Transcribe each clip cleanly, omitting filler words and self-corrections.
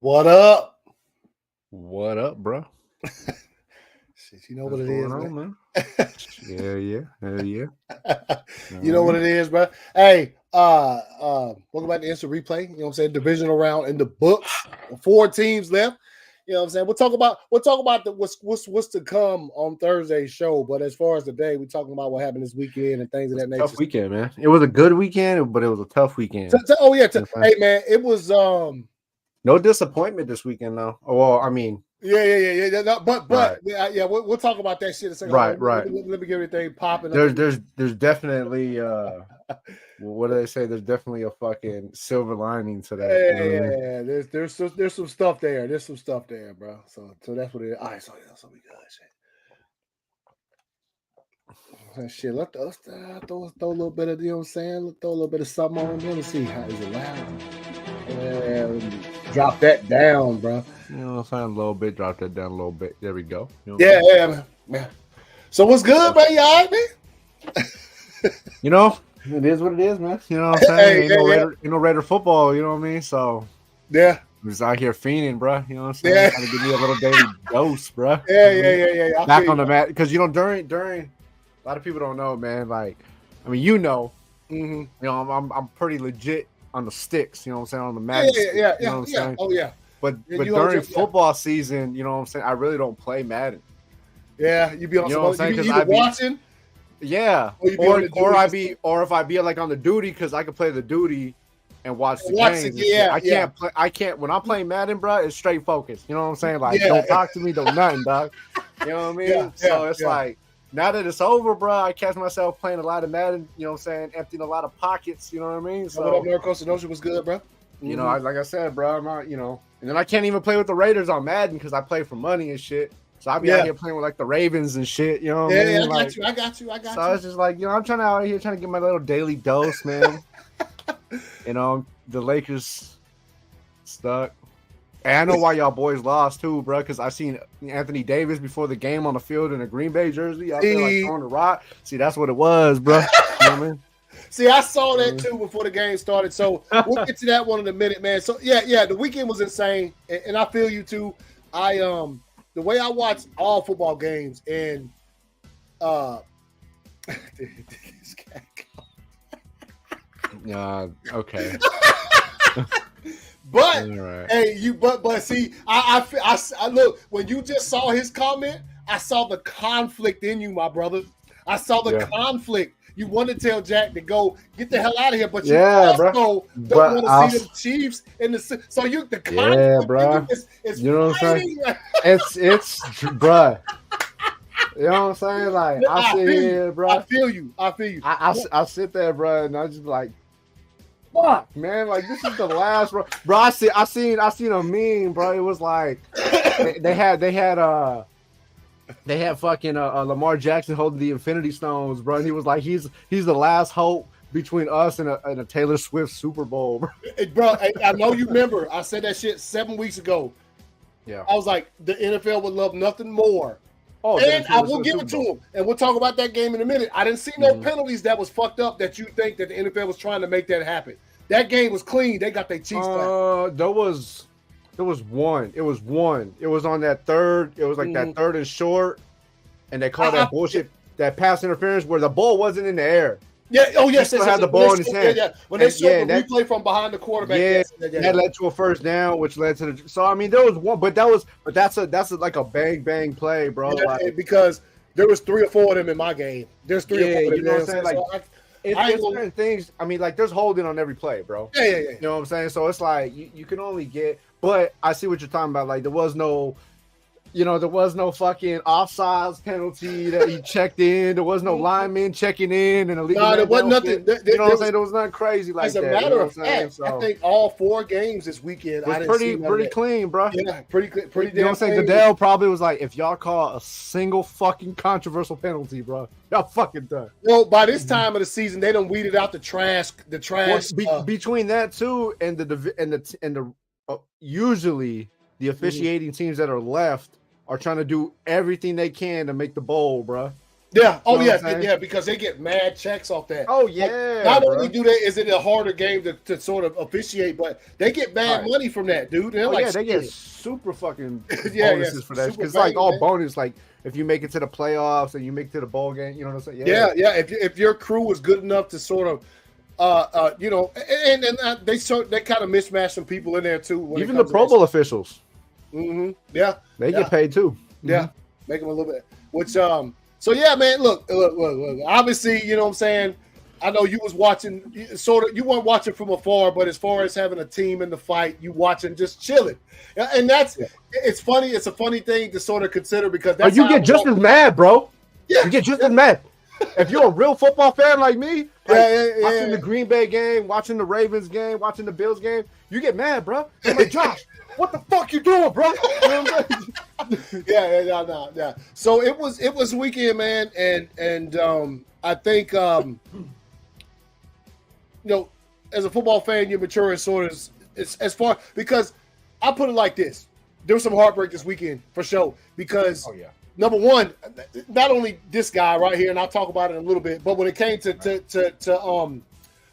What up? What up, bro? Shit, you know what it is, man. Yeah. Hell yeah. You know what it is, bro. Hey, welcome back to Instant Replay. You know what I'm saying? Divisional round in the books. 4 teams left. You know what I'm saying? We'll talk about what's to come on Thursday's show. But as far as today, we're talking about what happened this weekend and things of that nature. Tough weekend, man. It was a good weekend, but it was a tough weekend. Hey man, it was no disappointment this weekend though. Well, I mean, yeah. No, but right. yeah, we'll talk about that shit in a second. Right. Let me get everything popping. There's definitely what do they say? There's definitely a fucking silver lining to that. Yeah, you know what I mean? There's some stuff there. There's some stuff there, bro. So that's what it is. All right, so we good. Shit, let's throw a little bit of, you know what I'm saying? Let's throw a little bit of something on them. Let's see how is it loud. Drop that down, bro. You know what I'm saying? A little bit. Drop that down a little bit. There we go. You know man. So what's good, man? You all right, man? You know, it is what it is, man. You know what I'm saying? Ain't no Raider football. You know what I mean? So yeah. I was out here fiending, bro. You know what I'm saying? Yeah. Trying to give me a little daily dose, bro. Yeah. Back on the mat, because you know during a lot of people don't know, man. Like, I mean, you know, I'm pretty legit on the sticks. You know what I'm saying? On the mat. Yeah. You know what I'm saying? Oh yeah. But during football season, you know what I'm saying? I really don't play Madden. Yeah, you be on. You know what I'm saying? Because I be watching. Yeah, or if I be like on the duty, because I can play the duty and watch the games. I can't when I'm playing Madden, bro. It's straight focus. You know what I'm saying? Like, don't talk to me, don't nothing, dog. You know what I mean? So it's like, now that it's over, bro, I catch myself playing a lot of Madden. You know what I'm saying? Emptying a lot of pockets. You know what I mean? So what up, North Coast Notion was good, bro. You know, like I said, bro, I'm not. You know, and then I can't even play with the Raiders on Madden because I play for money and shit. So I'll be out here playing with like the Ravens and shit, you know what I mean? I got you. So it's just like, you know, I'm trying to get my little daily dose, man. You know, the Lakers stuck. And I know why y'all boys lost too, bro, because I seen Anthony Davis before the game on the field in a Green Bay jersey out there like throwing the rock. See, that's what it was, bro. You know what I mean? See, I saw that too before the game started. So we'll get to that one in a minute, man. So yeah, the weekend was insane, and I feel you too. The way I watch all football games, and okay. But hey, but see, I look, when you just saw his comment, I saw the conflict in you, my brother. I saw the conflict. You want to tell Jack to go get the hell out of here, but you also don't want to see the Chiefs in the. So the conflict, bro. Is you know what I'm saying? It's bro. You know what I'm saying? Like I sit here, bro. I feel you. I sit there, bro, and I just like, fuck, man. Like this is the last, bro. I seen a meme, bro. It was like they had fucking Lamar Jackson holding the Infinity Stones, bro. And he was like, he's the last hope between us and a Taylor Swift Super Bowl, bro. Bro, I know you remember. I said that shit 7 weeks ago. Yeah. I was like, the NFL would love nothing more. Oh, and I will give it to him. And we'll talk about that game in a minute. I didn't see no penalties that was fucked up that you think that the NFL was trying to make that happen. That game was clean. They got their cheeks back. There was one. It was one. It was on that third. It was like that third and short, and they called that bullshit, that pass interference where the ball wasn't in the air. Yeah. Oh yes. He still had the ball in his hand. Yeah. When they showed the replay from behind the quarterback. That led to a first down, which led to the. So I mean, there was one, but that's like a bang play, bro. Yeah, like, because there was 3 or 4 of them in my game. There's 3 or 4 of them. You know what I'm saying? Like, it's certain things. I mean, like there's holding on every play, bro. Yeah. You know what I'm saying? So it's like you can only get. But I see what you're talking about. Like there was no fucking offsides penalty that he checked in. There was no lineman checking in and there wasn't nothing. You know what I'm saying? There was nothing crazy like that. As a matter of fact, I think all 4 games this weekend was pretty clean, bro. Yeah, pretty damn. You know what I'm saying? Goodell probably was like, if y'all call a single fucking controversial penalty, bro, y'all fucking done. Well, by this time of the season, they done weeded out the trash. Between that too and the usually the officiating teams that are left are trying to do everything they can to make the bowl, bro. Yeah. Oh, you know yeah, because they get mad checks off that. Oh, yeah. Not only do they, is it a harder game to sort of officiate, but they get mad money from that, dude. They're they get super fucking bonuses for that. Because like all bonus, like if you make it to the playoffs and you make it to the bowl game, you know what I'm saying? Yeah. If your crew is good enough to sort of, and they kind of mismatch some people in there too. Even the Pro Bowl officials. Mm-hmm. Yeah. They get paid too. Yeah. Make them a little bit. Which, so yeah, man, look. Obviously, you know what I'm saying? I know you was watching, you weren't watching from afar, but as far as having a team in the fight, you watching just chilling. And it's funny. It's a funny thing to sort of consider because that's you get just as mad, bro. Yeah. You get just as mad. If you're a real football fan like me, watching the Green Bay game, watching the Ravens game, watching the Bills game, you get mad, bro. I'm like, Josh, what the fuck you doing, bro? You know what I'm saying? Yeah. So it was weekend, man, and I think as a football fan, you mature and sort of as far because I put it like this: there was some heartbreak this weekend for sure because. Oh, yeah. Number one, not only this guy right here, and I'll talk about it in a little bit, but when it came to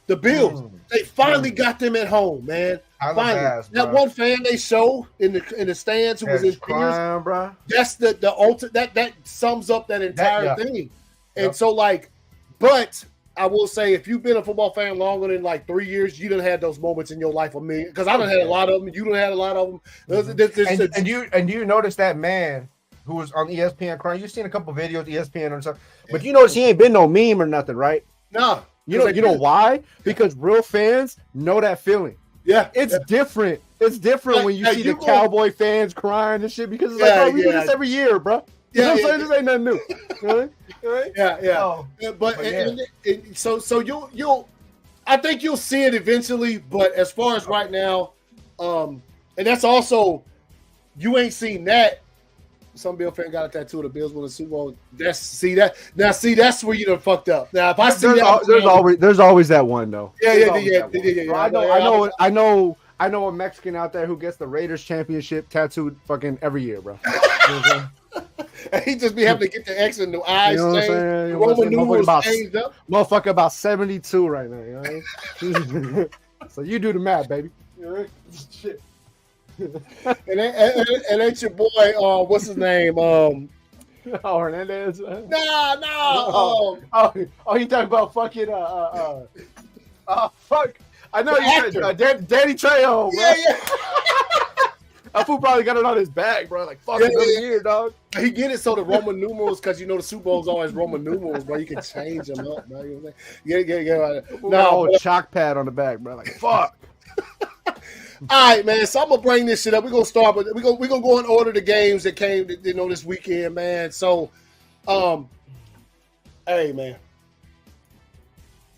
the Bills, they finally got them at home, man. Finally, that one fan they show in the stands who was his peers, bro. That's the ultimate. That sums up that entire thing. And so, but I will say, if you've been a football fan longer than 3 years, you done had those moments in your life of me because I done had a lot of them. You done had a lot of them. And you notice that man who was on ESPN crying. You've seen a couple videos ESPN and stuff, but you notice he ain't been no meme or nothing, right? No. You know why? Because real fans know that feeling. Yeah. It's different. It's different when you see the Cowboy fans crying and shit because it's bro, we do this every year, bro. You know what I'm saying? This ain't nothing new. Right? Yeah. Oh, but so you'll I think you'll see it eventually, but as far as right now, and that's also you ain't seen that. Some Bill fan got a tattoo of the Bills winning the Super Bowl. That's where you done fucked up. Now, if I see there's always that one though. Yeah. I know a Mexican out there who gets the Raiders championship tattooed fucking every year, bro. He just be having to get the X in the eyes changed. Roman numerals changed up. Motherfucker about 72 right now. You know what I mean? So you do the math, baby. Shit. and ain't your boy, what's his name? Hernandez. No. You talking about fucking fuck. I know you said Danny Trejo, bro. Yeah. That fool probably got it on his back, bro. Another year, dog. He get it so the Roman numerals, because the Super Bowl's always Roman numerals, bro. You can change them up, bro. You know what I'm saying? No, chalk pad on the back, bro. Fuck. All right, man. So I'm gonna bring this shit up. We're gonna start, but we're gonna go in order the games that came, this weekend, man. So, hey, man,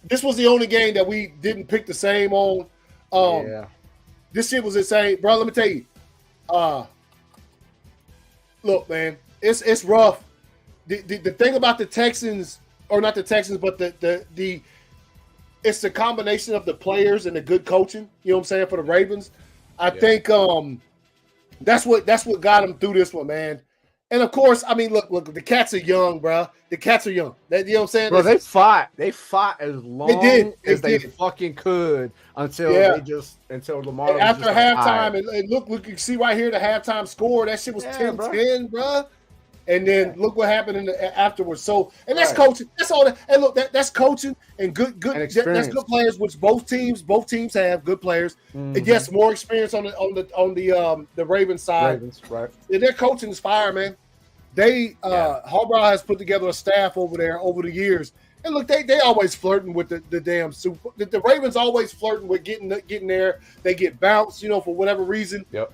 this was the only game that we didn't pick the same on. This shit was insane, bro. Let me tell you. Look, man, it's rough. The thing about the Texans, or not the Texans, but the it's the combination of the players and the good coaching, you know what I'm saying, for the Ravens. I think that's what got them through this one, man. And of course, I mean, look, the cats are young, bro. The cats are young. You know what I'm saying? Bro, they fought as long as they fucking could until Lamar. And after halftime, and look, you can see right here the halftime score. That shit was 10-10, bro. And then look what happened afterwards. So, and that's coaching. That's all that. And look, that's coaching and good. That's good players, which both teams have good players. Mm-hmm. And yes, more experience on the Ravens side. Ravens, right? And their coaching is fire, man. Harbaugh has put together a staff over there over the years. And look, they always flirting with the damn Super. The Ravens always flirting with getting there. They get bounced, for whatever reason. Yep.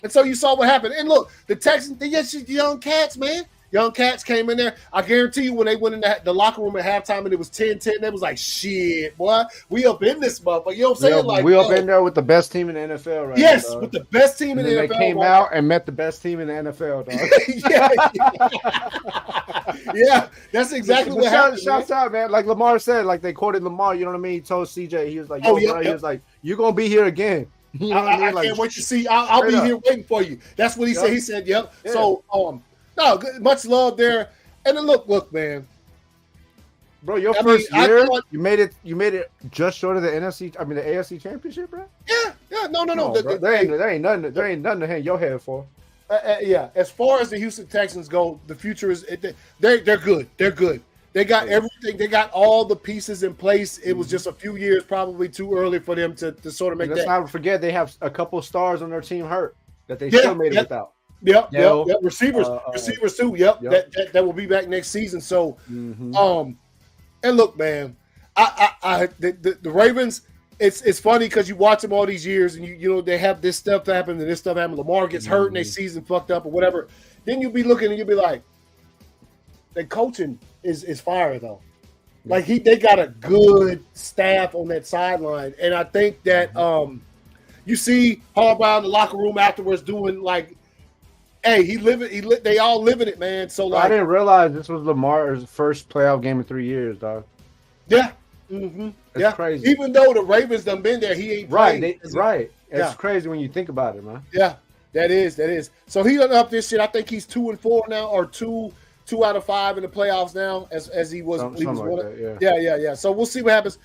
And so you saw what happened. And look, the Texans, they just young cats, man. Young cats came in there. I guarantee you when they went in the locker room at halftime and it was 10-10, they was like, shit, boy, we up in this motherfucker. You know what I'm saying? We up in there with the best team in the NFL right now. Yes, with the best team in the NFL. They came out and met the best team in the NFL, dog. Yeah, that's exactly what happened. Shouts out, man. Like Lamar said, like they quoted Lamar, you know what I mean? He told CJ, he was like, bro, he was like, you're going to be here again. You know I can't wait to see. I'll be here waiting for you. That's what he said. He said, "Yep." Yeah. So, no, much love there. And then look, man. Bro, your first year, you made it just short of the AFC Championship, bro. Yeah, no. There ain't nothing to hang your head for. Yeah, as far as the Houston Texans go, the future is they're good. They're good. They got everything. They got all the pieces in place. It was just a few years probably too early for them to sort of make that. Let's not forget they have a couple stars on their team hurt that they still made it without. Yep. Receivers too. Yep. That will be back next season. So, and look, man, the Ravens. It's funny because you watch them all these years, and you know they have this stuff happen and this stuff happen. Lamar gets hurt and their season fucked up or whatever. Then you'll be looking and you'll be like, the coaching is fire though. Like they got a good staff on that sideline, and I think that you see Harbaugh in the locker room afterwards doing like, hey, they all living it, man. So like, I didn't realize this was Lamar's first playoff game in 3 years, dog. Yeah. It's crazy. Even though the Ravens done been there, he ain't played. Right. It's crazy when you think about it, man. Yeah, that is. So he done up this shit. I think he's 2-4 now, or two out of 5 in the playoffs now, as he was. Something like one that, yeah. So we'll see what happens.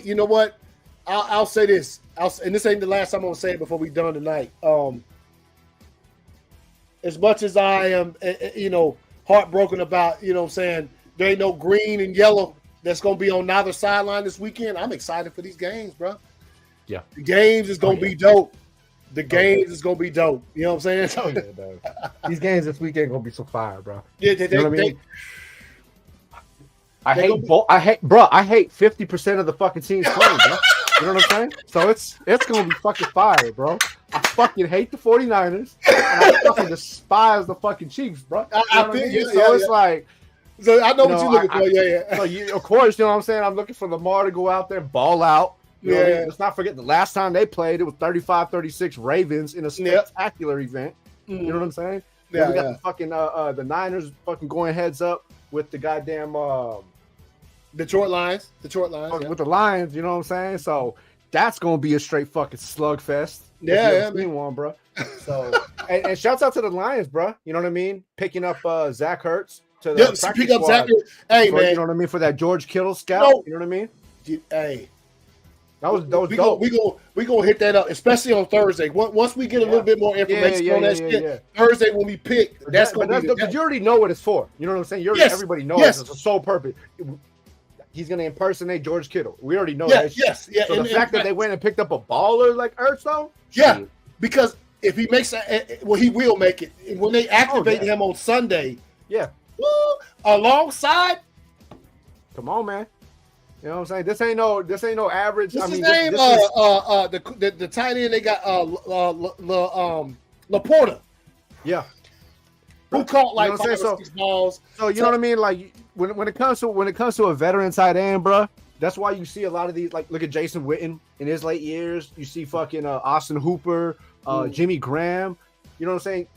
You know what? I'll say this. And this ain't the last time I'm gonna say it before we done tonight. As much as I am, heartbroken about, what I'm saying, there ain't no green and yellow that's going to be on neither sideline this weekend. I'm excited for these games, bro. Yeah. The games is going to be dope. The games is going to be dope. You know what I'm saying? These games this weekend going to be so fire, bro. Yeah, you know what I mean? I hate 50% of the fucking teams playing, bro. You know what I'm saying? So it's going to be fucking fire, bro. I fucking hate the 49ers, and I fucking despise the fucking Chiefs, bro. It's like, so I know what you're looking for. So of course, you know what I'm saying? I'm looking for Lamar to go out there and ball out. You know what I mean? Let's not forget the last time they played, it was 35-36 Ravens in a spectacular event. You know what I'm saying? Yeah, we got the fucking the Niners fucking going heads up with the goddamn Detroit Lions. With the Lions, you know what I'm saying? So that's gonna be a straight fucking slugfest. Yeah, one, bro. So and shouts out to the Lions, bro. You know what I mean? Picking up Zach Ertz to the practice squad. Zach. Hey, man, you know what I mean, for that George Kittle scout. You know what I mean? Hey, that was dope. We gonna hit that up, especially on Thursday. Once we get a little bit more information on that shit, Thursday when we pick, that's gonna be. But you already know what it's for. You know what I'm saying? Everybody knows it's a sole purpose. He's going to impersonate George Kittle. We already know that. Yes. So the fact that they went and picked up a baller like Ertz, though? Yeah, because if he makes he will make it. When they activate him on Sunday, alongside. Come on, man. You know what I'm saying? This ain't no average. What's his name? The tight end they got Laporta. Yeah. Who caught like 5 or 6 balls. So you know what I mean? Like when it comes to a veteran tight end, bro, that's why you see a lot of these. Like look at Jason Witten in his late years. You see fucking Austin Hooper, Jimmy Graham. You know what I'm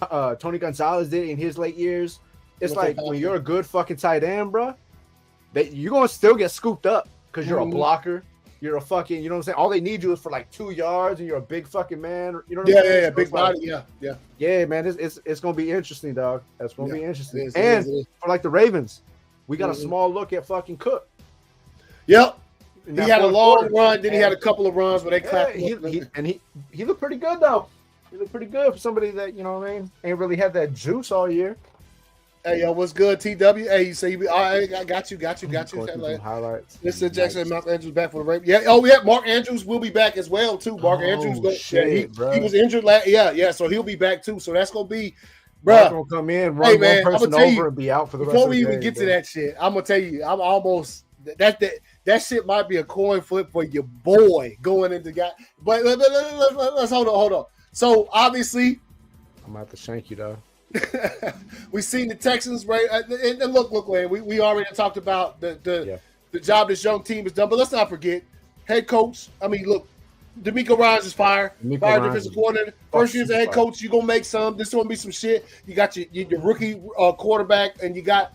saying? Tony Gonzalez did in his late years. It's like when you're a good fucking tight end, bro, that you're gonna still get scooped up because you're a blocker. You're a fucking, you know what I'm saying? All they need you is for like 2 yards, and you're a big fucking man. You know what I'm saying? Yeah, big body. Yeah, man. It's gonna be interesting, dog. That's gonna be interesting. For like the Ravens, we got a small look at fucking Cook. Yep. He had a long run, then he had a couple of runs where they clapped. He looked pretty good though. He looked pretty good for somebody that, you know what I mean, ain't really had that juice all year. Hey, yo, what's good, TW? Hey, you say all right, I got you. Highlights. Mr. Jackson, Mark Andrews back for the Ravens. Yeah, Mark Andrews will be back as well too. Mark Andrews, he was injured last. Yeah, so he'll be back too. So that's gonna be, bro. Gonna come in, run one person over, and be out for the rest of the game. Before we even get to that shit, I'm gonna tell you, I'm almost that shit might be a coin flip for your boy going into guy. But let's hold on. So obviously, I'm gonna have to shank you though. We seen the Texans, right? And look, man, we already talked about the job this young team has done. But let's not forget, head coach. I mean, look, DeMeco Ryans is fire defensive coordinator. First year as a head coach, you're gonna make some. This is gonna be some shit. You got your rookie quarterback, and you got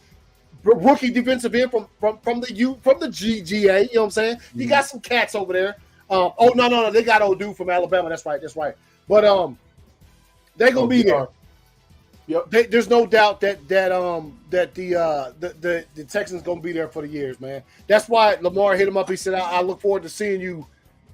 rookie defensive end from the GGA. You know what I'm saying? You got some cats over there. No, they got O'Du from Alabama. That's right. But They're gonna be there. Yep. There's no doubt that the Texans gonna be there for the years, man. That's why Lamar hit him up. He said, "I look forward to seeing you.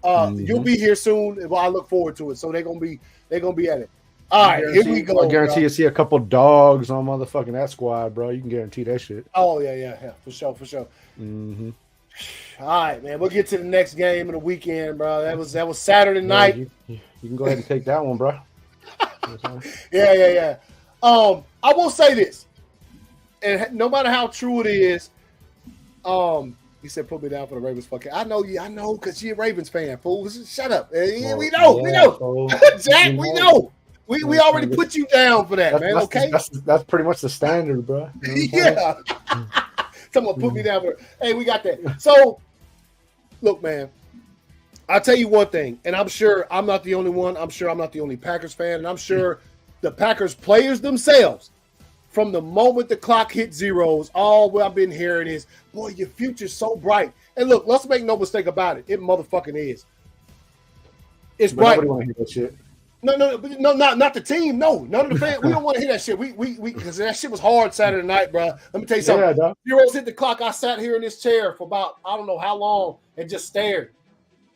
You'll be here soon. Well, I look forward to it." So they're gonna be at it. All right, here we go. I guarantee you see a couple dogs on motherfucking that squad, bro. You can guarantee that shit. Oh yeah, for sure. Mm-hmm. All right, man. We'll get to the next game of the weekend, bro. That was Saturday night. You can go ahead and take that one, bro. Yeah. I will say this, and no matter how true it is, he said, "Put me down for the Ravens." Fucking, I know, because you're a Ravens fan, fool. Shut up. We know, Jack. We know. We already put you down for that, man. Okay, that's pretty much the standard, bro. You know yeah. Someone put me down for it. Hey, we got that. So, look, man. I'll tell you one thing, and I'm sure I'm not the only one. I'm sure I'm not the only Packers fan, and I'm sure the Packers players themselves, from the moment the clock hit zeros, all what I've been hearing is, boy, your future's so bright. And look, let's make no mistake about it. It motherfucking is. It's bright. Nobody want to hear that shit. No, not the team. No, none of the fans. We don't want to hear that shit. We because that shit was hard Saturday night, bro. Let me tell you something. Yeah, zeros hit the clock. I sat here in this chair for about I don't know how long and just stared.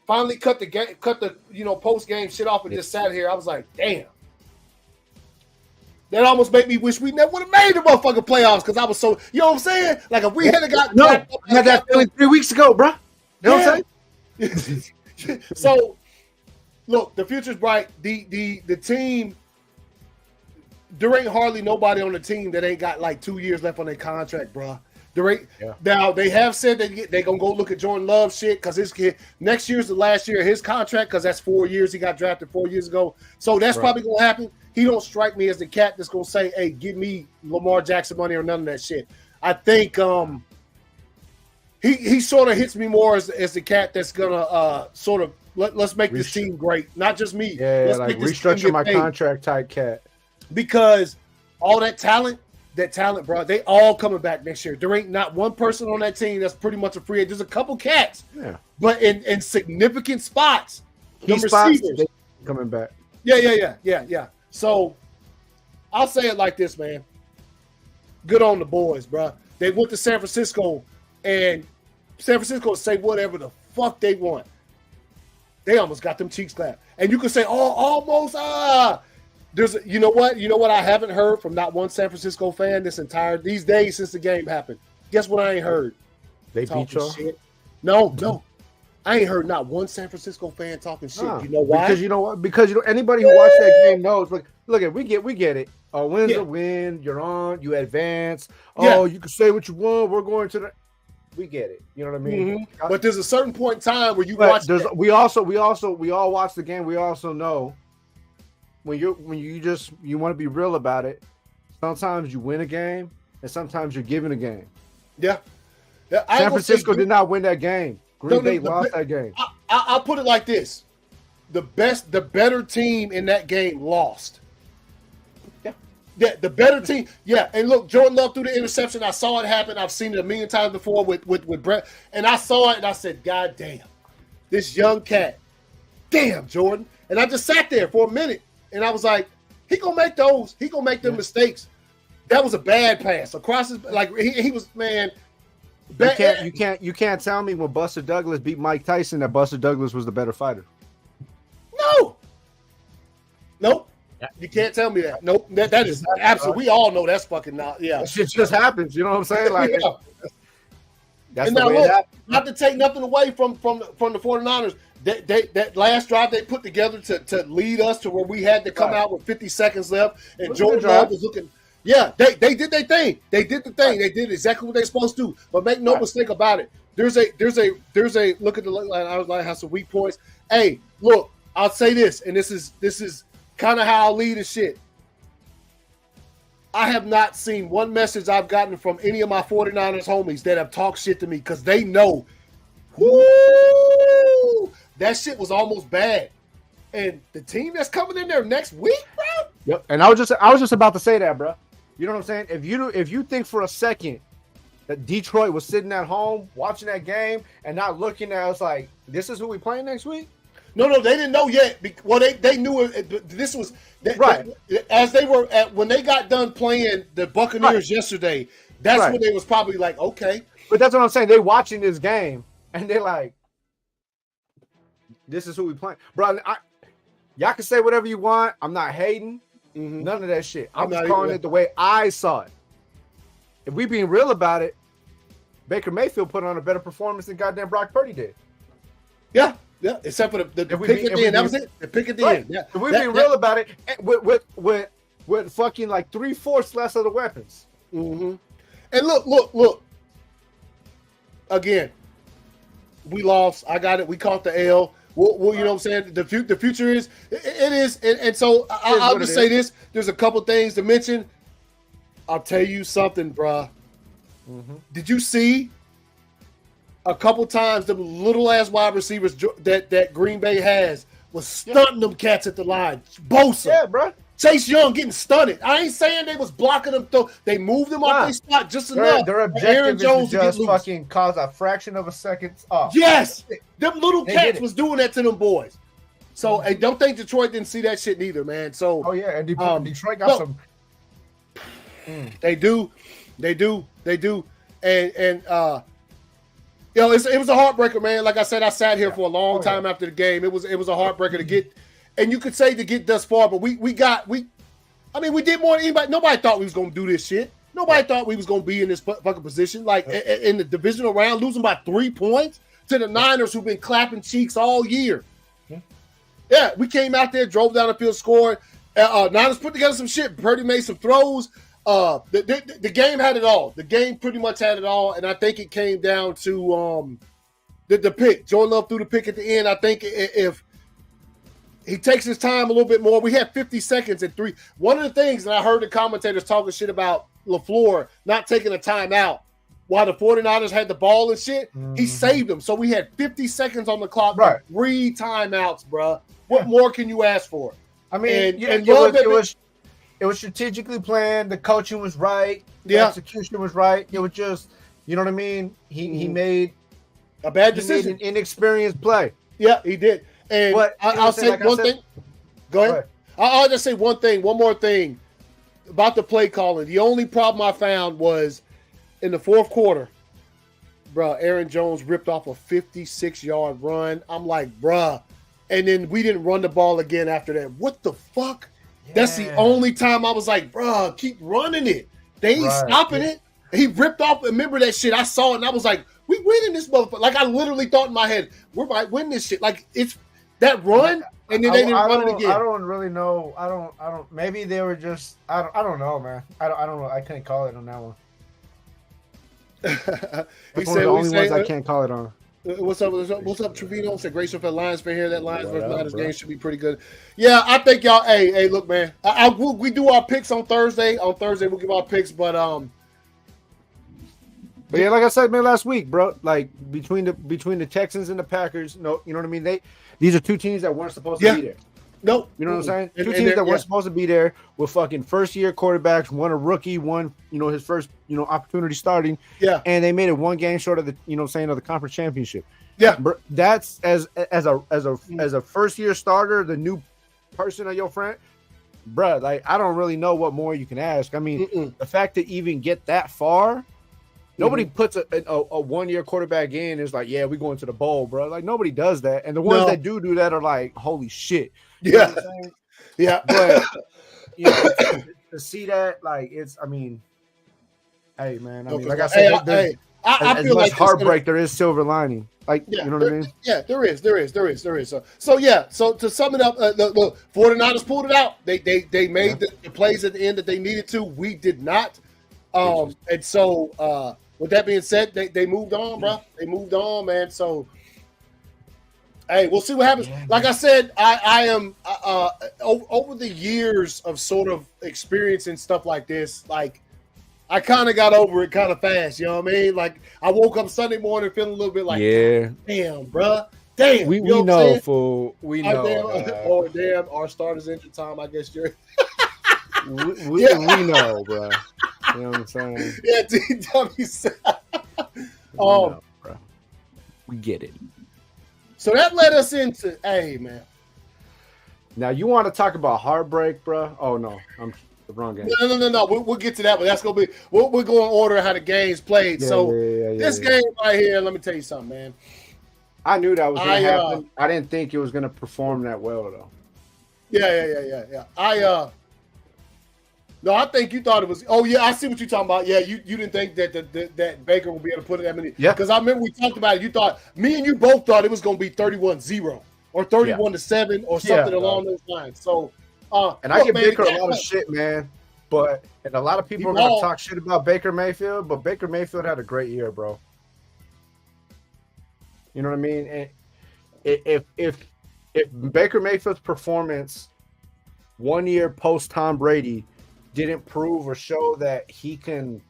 Finally cut the post game shit off and just sat here. I was like, damn. That almost made me wish we never would have made the motherfucking playoffs because I was so, you know what I'm saying? Like if we had got I had that feeling 3 weeks ago, bro. You know what I'm saying? So, look, the future's bright. The team, there ain't hardly nobody on the team that ain't got like 2 years left on their contract, bro. Now they have said that they're gonna go look at Jordan Love's shit because his kid next year's the last year of his contract because that's 4 years. He got drafted 4 years ago, so that's probably gonna happen. He don't strike me as the cat that's gonna say, "Hey, give me Lamar Jackson money" or none of that shit. I think he sort of hits me more as the cat that's gonna sort of let's make this team great, not just me. Yeah, let's like restructure my contract type cat. Because all that talent, bro, they all coming back next year. There ain't not one person on that team that's pretty much a free agent. There's a couple cats, but in significant spots, the receivers coming back. Yeah. So I'll say it like this, man. Good on the boys, bro. They went to San Francisco, and San Francisco say whatever the fuck they want. They almost got them cheeks clapped, and you could say, "Oh, almost." There's, you know what I haven't heard from not one San Francisco fan these days since the game happened. Guess what I ain't heard? They beat y'all? Shit. No. I ain't heard not one San Francisco fan talking shit. You know why? Because you know what? Because anybody who watched that game knows. Look, we get it. A win's a win. You're on. You advance. Oh, you can say what you want. We're going to the. We get it. You know what I mean? Mm-hmm. But there's a certain point in time where you watch. We all watch the game. We also know when you want to be real about it. Sometimes you win a game, and sometimes you're given a game. Yeah. San Francisco did not win that game. Green Bay lost that game. I'll put it like this: the better team in that game lost. Yeah, the better team. Yeah, and look, Jordan Love threw the interception. I saw it happen. I've seen it a million times before with Brett, and I saw it and I said, "God damn, this young cat, damn Jordan." And I just sat there for a minute and I was like, "He gonna make those. He gonna make them mistakes." That was a bad pass across his he was man. You can't tell me when Buster Douglas beat Mike Tyson that Buster Douglas was the better fighter. Nope. You can't tell me that. Nope. That is absolutely. We all know that's fucking not. Yeah. Shit just happens. You know what I'm saying? Like that's and the now way look, not to take nothing away from the 49ers. That last drive they put together to lead us to where we had to come out with 50 seconds left, and Jordan Love was looking. Yeah, they did their thing. They did the thing. They did exactly what they're supposed to. But make no mistake about it. There's a look at the line. I was like, have some weak points. Hey, look, I'll say this, and this is kind of how I'll lead the shit. I have not seen one message I've gotten from any of my 49ers homies that have talked shit to me because they know, that shit was almost bad. And the team that's coming in there next week, bro. Yep. And I was just about to say that, bro. You know what I'm saying? If you think for a second that Detroit was sitting at home watching that game and not looking at us like, this is who we playing next week? No, they didn't know yet. Well, they knew it. This was right as they were when they got done playing the Buccaneers yesterday. That's when they was probably like, okay. But that's what I'm saying. They watching this game and they're like, "This is who we playing, bro." Y'all can say whatever you want. I'm not hating. Mm-hmm. None of that shit. I'm just calling it the way I saw it. If we being real about it, Baker Mayfield put on a better performance than goddamn Brock Purdy did. Yeah, except for the pick at the end. That was it. The pick at the end. Yeah. If we being real about it, with fucking like 3/4 less of the weapons. Mm-hmm. And look. Again, we lost. I got it. We caught the L. Well, you know what I'm saying? The future is it is, and so I'll just say this. There's a couple things to mention. I'll tell you something, bruh. Mm-hmm. Did you see a couple times the little ass wide receivers that Green Bay has was stunting them cats at the line? Bosa, yeah, bruh. Chase Young getting stunted. I ain't saying they was blocking them though. They moved them off their spot just enough. Their objective is to just fucking cause a fraction of a second off. Yes, them little cats was doing that to them boys. So, I don't think Detroit didn't see that shit neither, man. So, and Detroit got some. They do, and it was a heartbreaker, man. Like I said, I sat here for a long time after the game. It was a heartbreaker to get. And you could say to get thus far, but we did more than anybody. Nobody thought we was gonna do this shit. Nobody thought we was gonna be in this fucking position. Like in the divisional round, losing by 3 points to the Niners, who've been clapping cheeks all year. Yeah, we came out there, drove down the field, scored. Niners put together some shit. Purdy made some throws. The game had it all. The game pretty much had it all, and I think it came down to the pick. Jordan Love threw the pick at the end. I think if he takes his time a little bit more. We had 50 seconds at 3. One of the things that I heard the commentators talking shit about LaFleur not taking a timeout while the 49ers had the ball and shit, he saved them. So we had 50 seconds on the clock, 3 timeouts, bro. What more can you ask for? I mean, it was strategically planned. The coaching was right. The execution was right. It was just, you know what I mean? He made a bad decision. He made an inexperienced play. Yeah, he did. And I'll say one thing. Go ahead. I'll just say one more thing about the play calling. The only problem I found was in the fourth quarter, bro, Aaron Jones ripped off a 56-yard run. I'm like, bruh. And then we didn't run the ball again after that. What the fuck? Yeah. That's the only time I was like, bruh, keep running it. They ain't stopping it. He ripped off. Remember that shit? I saw it and I was like, we winning this motherfucker. Like I literally thought in my head, we might win this shit. Like it's that run, and then they didn't run it again. I don't really know. I don't. Maybe they were just. I don't know, man. I don't know. I couldn't call it on that one. He said, the only ones I can't call it on. What's up, Trevino? Said Grayson for Lions fan here. That Lions versus Niners game should be pretty good. Yeah, I think y'all. Hey, look, man. We do our picks on Thursday. On Thursday, we'll give our picks, but yeah, like I said, man, last week, bro. Like between the Texans and the Packers, you know what I mean. These are two teams that weren't supposed to be there. No, you know what I'm saying. Two teams that weren't supposed to be there with fucking first-year quarterbacks. One a rookie, one his first opportunity starting. Yeah, and they made it one game short of the of the conference championship. Yeah, that's as a first-year starter, the new person of your friend, bro. Like I don't really know what more you can ask. I mean, the fact to even get that far. Nobody puts a 1-year quarterback in. Is like, yeah, we going to the bowl, bro. Like nobody does that, and the ones that do that are like, holy shit. You know what I'm saying? But to see that, like, it's. I mean, hey, man. I mean, like I said, I feel like heartbreak. There is silver lining. Like, you know what I mean? Yeah, there is. So yeah. So to sum it up, the 49ers pulled it out. They made the plays at the end that they needed to. We did not. And so. With that being said, they moved on, bro. They moved on, man. So, hey, we'll see what happens. Like I said, I am over the years of sort of experiencing stuff like this. Like, I kind of got over it kind of fast. You know what I mean? Like, I woke up Sunday morning feeling a little bit like, damn, bro. Damn. We know, fool. We know. Damn. Our starter's injury time. I guess you're. we know, bro. You know what I'm saying? Yeah, D-W said. Know, bro. We get it. So that led us into, hey, man. Now, you want to talk about heartbreak, bro? Oh, no. I'm the wrong game. No. We'll get to that, but that's going to be – we're going to order how the game's played. This game right here, let me tell you something, man. I knew that was going to happen. I didn't think it was going to perform that well, though. Yeah. No, I think you thought it was. Oh yeah, I see what you're talking about. Yeah, you didn't think that that Baker would be able to put it that many. Yeah. Because I remember we talked about it. You thought me and you both thought it was going to be 31-0 or 31-7 or something along those lines. So, and I give Baker a lot of shit, man. And a lot of people are going to talk shit about Baker Mayfield, but Baker Mayfield had a great year, bro. You know what I mean? And if Baker Mayfield's performance 1 year post Tom Brady didn't prove or show that he can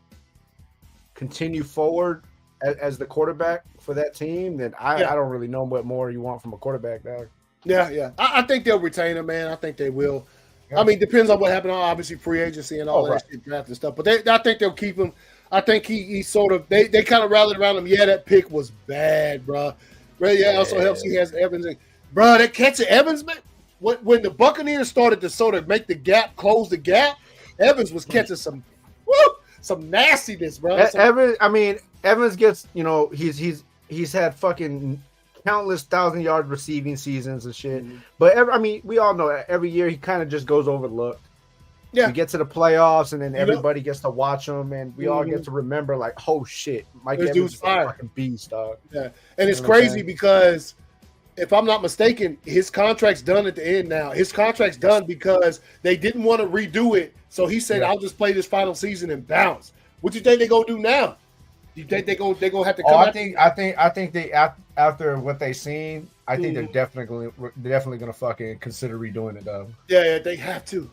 continue forward as the quarterback for that team, then I don't really know what more you want from a quarterback, dog. Yeah. I think they'll retain him, man. I think they will. Yeah. I mean, depends on what happened on obviously free agency and all that shit, draft and stuff. But I think they'll keep him. I think he sort of they kind of rallied around him. Yeah, that pick was bad, bro. Yeah, also helps he has Evans. Bro, that catch of Evans, man. When the Buccaneers started to sort of make the gap, close the gap, Evans was catching some nastiness, bro. Evans gets, he's had fucking countless 1,000-yard receiving seasons and shit. Mm-hmm. But we all know that every year he kind of just goes overlooked. Yeah, we get to the playoffs and then everybody gets to watch him, and we all get to remember like, oh shit, Mike Evans is a fucking beast, dog. Yeah, and it's crazy because if I'm not mistaken, his contract's done at the end now. His contract's done because they didn't want to redo it. So he said, I'll just play this final season and bounce. What you think they're going to do now? You think they're going to have to come out? I think they, after what they seen, I think they're definitely going to fucking consider redoing it, though. Yeah, they have to.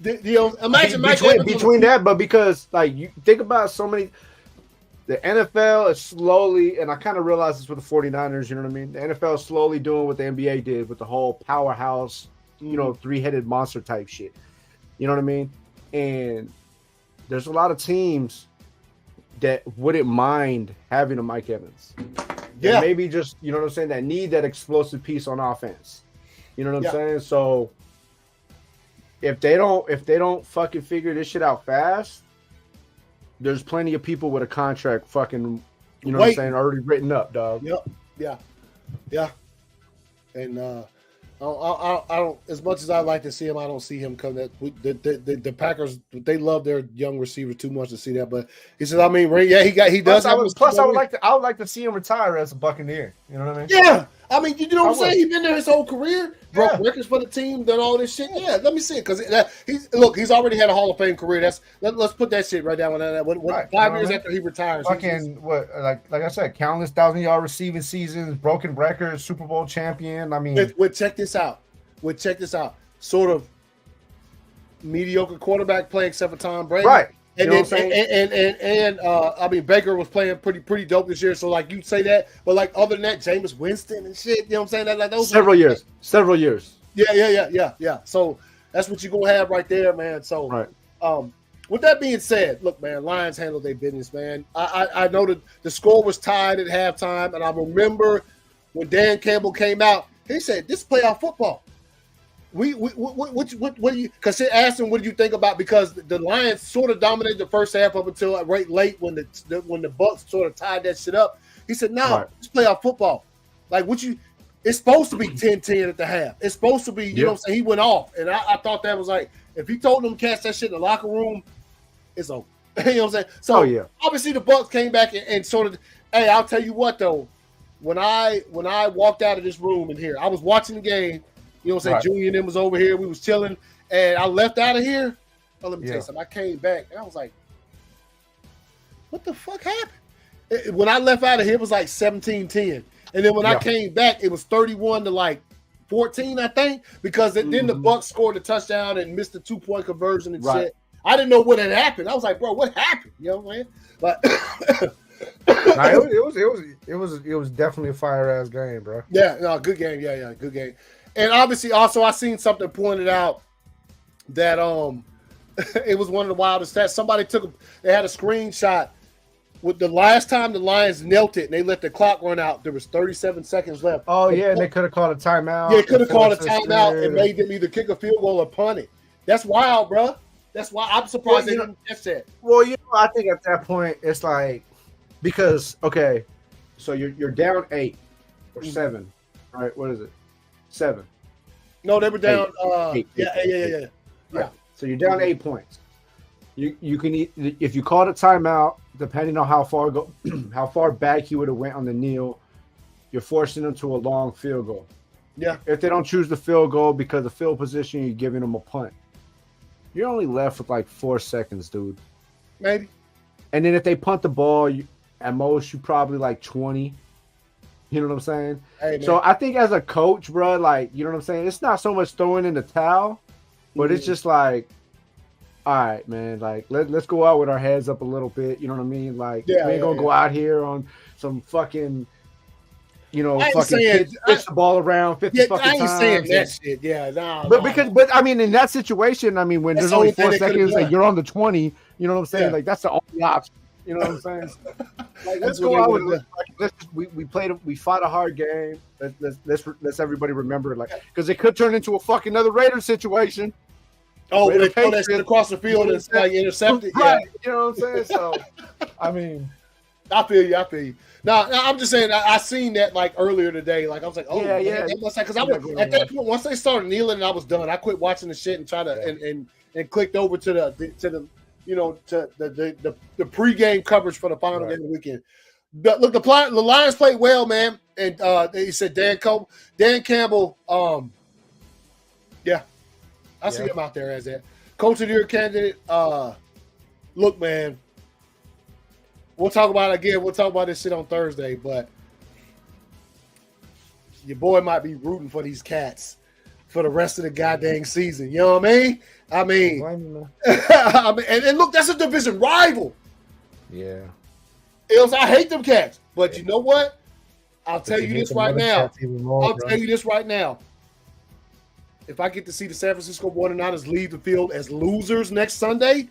Imagine between that, but because, like, you think about so many – the NFL is slowly, and I kind of realized this with the 49ers, you know what I mean? The NFL is slowly doing what the NBA did with the whole powerhouse, three-headed monster type shit. You know what I mean? And there's a lot of teams that wouldn't mind having a Mike Evans. Yeah. And maybe just, you know what I'm saying, that need that explosive piece on offense. You know what I'm saying? So if they don't fucking figure this shit out fast, there's plenty of people with a contract fucking, you know what I'm saying, already written up, dog. Yep. Yeah. And I don't, as much as I like to see him, I don't see him come that the Packers, they love their young receiver too much to see that. But he said, he does. Plus, I would like to see him retire as a Buccaneer. You know what I mean? Yeah. I mean, you know what I'm saying? He's been there his whole career, broke records for the team, done all this shit. Yeah, let me see it because he's already had a Hall of Fame career. Let's put that shit right down on that. 5 years after he retires, fucking like I said, countless 1,000-yard receiving seasons, broken records, Super Bowl champion. I mean, check this out. Sort of mediocre quarterback play except for Tom Brady, right? And Baker was playing pretty dope this year. So like you say that, but like other than that, Jameis Winston and shit, you know what I'm saying? Like those several years. Yeah. So that's what you're gonna have right there, man. So with that being said, look, man, Lions handled their business, man. I know that the score was tied at halftime, and I remember when Dan Campbell came out, he said, "This is playoff football." What do you? Because they asked him, "What do you think about?" Because the Lions sort of dominated the first half up until right late when the Bucks sort of tied that shit up. He said, "No, it's playoff football. Like it's supposed to be 10-10 at the half. It's supposed to be, you know what I'm saying." He went off, and I thought that was like, if he told them to catch that shit in the locker room, it's over. You know what I'm saying? So obviously the Bucks came back and sort of. Hey, I'll tell you what though, when I walked out of this room in here, I was watching the game. You know what I'm saying? Junior and them was over here. We was chilling. And I left out of here. Oh, let me tell you something. I came back and I was like, what the fuck happened? When I left out of here, it was like 17-10. And then when I came back, it was 31 to like 14, I think. Because then the Bucks scored a touchdown and missed the 2-point conversion and shit. I didn't know what had happened. I was like, bro, what happened? You know what I'm saying? But it was definitely a fire ass game, bro. Yeah, no, good game. Yeah, good game. And obviously, also, I seen something pointed out that it was one of the wildest stats. Somebody they had a screenshot with the last time the Lions knelt it and they let the clock run out, there was 37 seconds left. Oh, yeah, and they could have called a timeout. Yeah, could have called a timeout and made them either kick a field goal or punt it. That's wild, bro. That's why I'm surprised they didn't catch that. Well, I think at that point it's like because so you're down 8 or 7, right? What is it? 7. No, they were down. 8. Yeah. Right. So you're down 8 points. You can if you called a timeout, depending on how far back you would have went on the kneel, you're forcing them to a long field goal. Yeah. If they don't choose the field goal because of field position, you're giving them a punt. You're only left with like 4 seconds, dude. Maybe. And then if they punt the ball, at most you probably like 20. You know what I'm saying? Hey, so I think as a coach, bro, like, you know what I'm saying? It's not so much throwing in the towel, but it's just like, all right, man, like let's go out with our heads up a little bit. You know what I mean? Like we ain't gonna go out here on some fucking, pitch the ball around 50 fucking times. I ain't saying that shit. Yeah, nah. But I mean, in that situation, I mean, when there's only 4 seconds, like you're on the 20. You know what I'm saying? Yeah. Like that's the only option. You know what I'm saying? Like let's go out with we fought a hard game. Let's everybody remember it, like because it could turn into a fucking another Raiders situation. Oh, they throw that shit across the field and like intercepted. Right. Yeah. You know what I'm saying? So, I mean, I feel you. Now I'm just saying I seen that like earlier today. Like I was like, oh yeah. Because I was at that point once they started kneeling and I was done. I quit watching the shit and tried to and clicked over to the pregame coverage for the final game of the weekend. Look, the Lions played well, man. And he said Dan Campbell. I see him out there as that coach of the year candidate. Look, man, we'll talk about it again. We'll talk about this shit on Thursday, but your boy might be rooting for these cats for the rest of the goddamn season. You know what I mean? And look, that's a division rival. Yeah. I hate them cats, but you know what? I'll tell you this right now. If I get to see the San Francisco 49ers leave the field as losers next Sunday,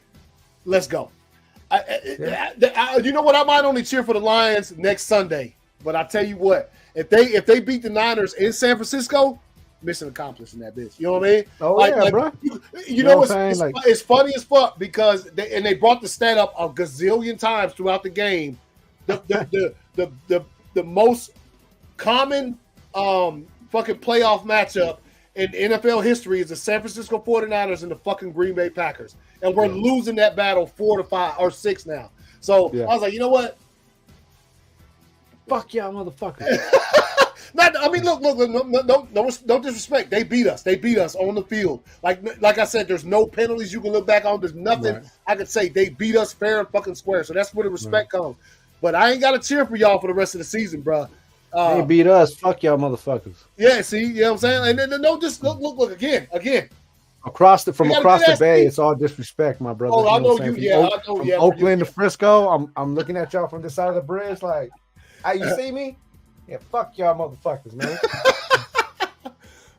let's go. You know what? I might only cheer for the Lions next Sunday, but I tell you what, if they beat the Niners in San Francisco, mission accomplished in that bitch. You know what I mean? Oh bro. You know it's funny as fuck because they brought the stat up a gazillion times throughout the game. The most common fucking playoff matchup in NFL history is the San Francisco 49ers and the fucking Green Bay Packers. And we're losing that battle 4-5 or 6 now. So I was like, you know what? Fuck y'all motherfuckers. Look, no disrespect. They beat us. They beat us on the field. Like I said, there's no penalties you can look back on. There's nothing I could say. They beat us fair and fucking square. So that's where the respect comes. But I ain't got to cheer for y'all for the rest of the season, bro. They beat us. Fuck y'all motherfuckers. Yeah, see, you know what I'm saying? And then just look again. Across the bay, it's all disrespect, my brother. Oh, I know you. Yeah, I know. From Oakland to Frisco, I'm looking at y'all from this side of the bridge, like, hey, you see me? Yeah, fuck y'all motherfuckers, man.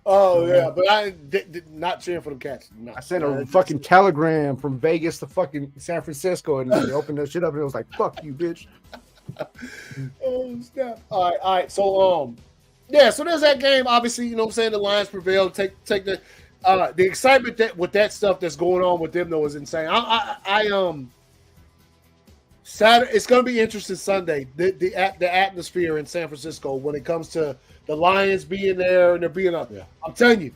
But I did not cheering for the Cats. No. I sent a fucking telegram from Vegas to fucking San Francisco, and they opened that shit up, and it was like, fuck you, bitch. Oh, snap. All right. So, so there's that game. Obviously, you know what I'm saying? The Lions prevailed. Take the excitement that with that stuff that's going on with them, though, is insane. Saturday, it's going to be interesting Sunday, the atmosphere in San Francisco when it comes to the Lions being there and there being I'm telling you,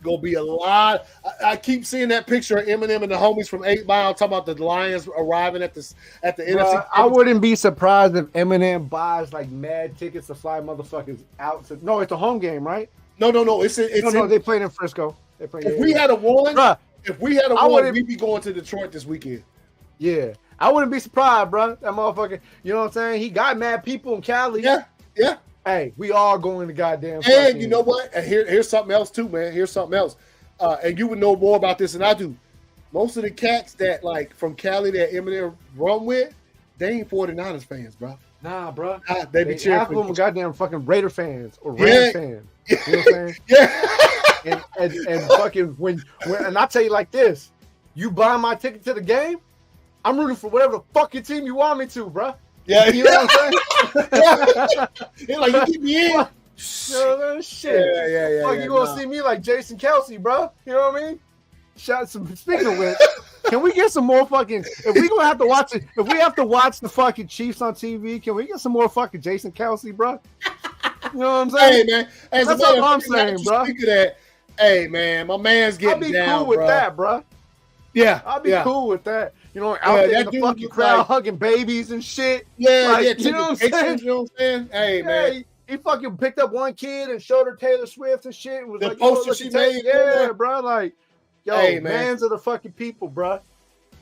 going to be a lot. I keep seeing that picture of Eminem and the homies from 8 Mile talking about the Lions arriving at the NFC. I wouldn't be surprised if Eminem buys like mad tickets to fly motherfuckers out. No, it's a home game, right? No. They played in Frisco. If we had a one, we'd be going to Detroit this weekend. Yeah. I wouldn't be surprised, bro. That motherfucker, you know what I'm saying? He got mad people in Cali. Yeah. Hey, we all going to goddamn. And you know what? And here's something else too, man. Here's something else. And you would know more about this than I do. Most of the cats that like from Cali that Eminem run with, they ain't 49ers fans, bro. Nah, bro. They be cheering. Half of them are goddamn fucking Raider fans or Rams fans. You know what I'm saying? Yeah. and fucking when and I tell you like this, you buy my ticket to the game, I'm rooting for whatever the fucking team you want me to, bro. Yeah, you know what I'm saying? Like, you keep me in. You know that shit. Yeah. Like, you gonna see me like Jason Kelsey, bro? You know what I mean? Speaking of which, can we get some more fucking? If we gonna have to watch it, if we have to watch the fucking Chiefs on TV, can we get some more fucking Jason Kelsey, bro? You know what I'm saying? Hey man, that's all I'm saying, bro. Speak of that, hey man, my man's getting down, I'll be cool with that, bro. Yeah, I'll be cool with that. You know, out there in the fucking crowd hugging babies and shit. Yeah, like, you know what I'm saying? You know what I'm saying? Hey man. He fucking picked up one kid and showed her Taylor Swift and shit. And was the like, poster she made. Yeah, bro. Like, yo, hey, mans are the fucking people, bro.